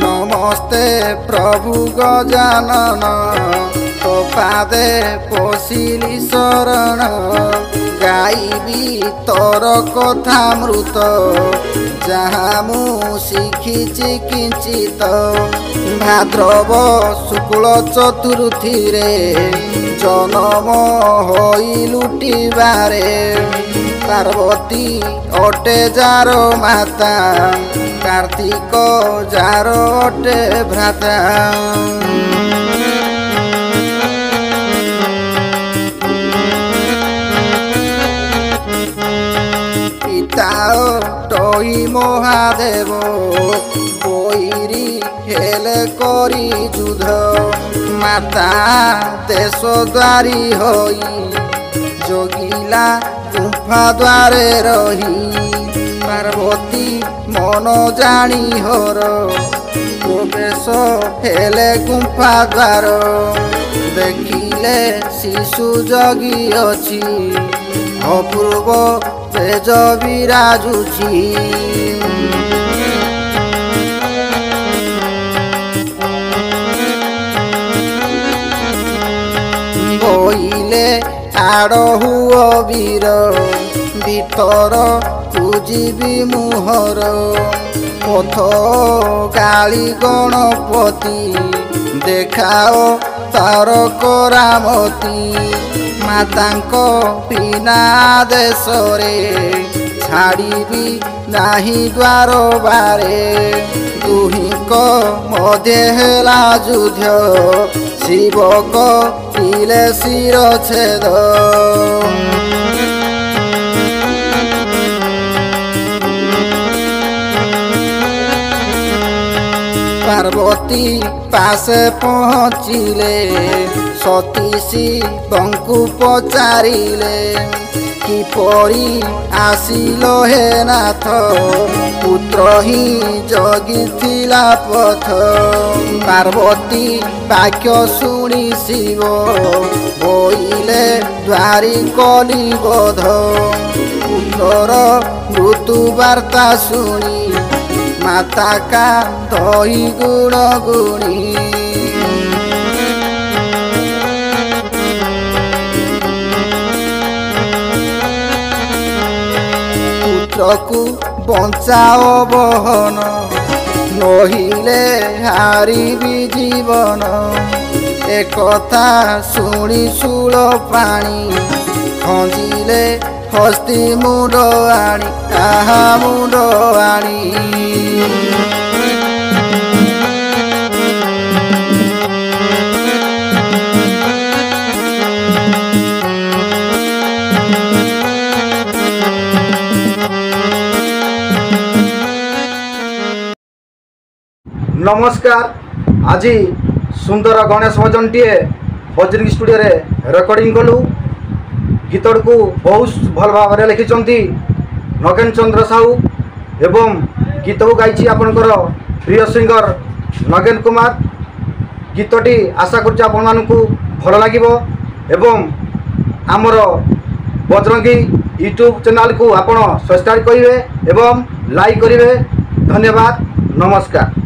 नमस्ते प्रभु गजानन तो पादे पशिली शरण गाइबी तोर कथामृत जहाँ मु शिखिछि किंचित भाद्रव शुक्ल चतुर्थी रे जन्म होई लुटिबारे पार्वती अटे जार माता कार्तिक जार अटे भ्राता पिता टई महादेव बैरी हेले करी युद्ध माता देश द्वारी होई जोगिला गुंफा द्वारे रही पार्वती मन जानी हर प्रवेश हेले गुंफा द्वार देखिले शिशु जगी अछि अपूर्व तेज विराजुछि बोइले आड़हु वीर भीतर पूजिबी मुहर पथ काली गणपति देखाओ तार करामती मातांको बिना देशरे छाड़ीबी नाही द्वार बारे दुहिंक मध्य हेला युद्ध शिवक पिले शिर छेद पार्वती पासे पहुँचिले सतीशी बंकु पचारिले किपरि आसिलो हे नाथ पुत्र ही जगिथिला पथ पार्वती वाक्य शुणी शिव बोइले द्वारी कली बोध पुत्रर मृत्यु वार्ता शुणी माता का दही गुण गुणी पुत्र को बचाओ बहन नहिले हारिबी जीवन एकथा शुणी शूल पाणी खंजिले हस्ती मुंड आणी आहा मुंड आणी नमस्कार आज सुंदर गणेश भजन टीए बजरंग स्टूडियो रे रेकर्डिंग कलु गीत को बहुत भल भाव में लिखिं नगेन चंद्र साहू एवं गीत को गाई आपंकर प्रिय सिंगर नगेन कुमार गीतटी आशा करुच्ची आपण मानकु भल लागिबो एवं आमर बजरंगी यूट्यूब चैनल को आपण सब्सक्राइब करेंगे एवं लाइक करेंगे। धन्यवाद। नमस्कार।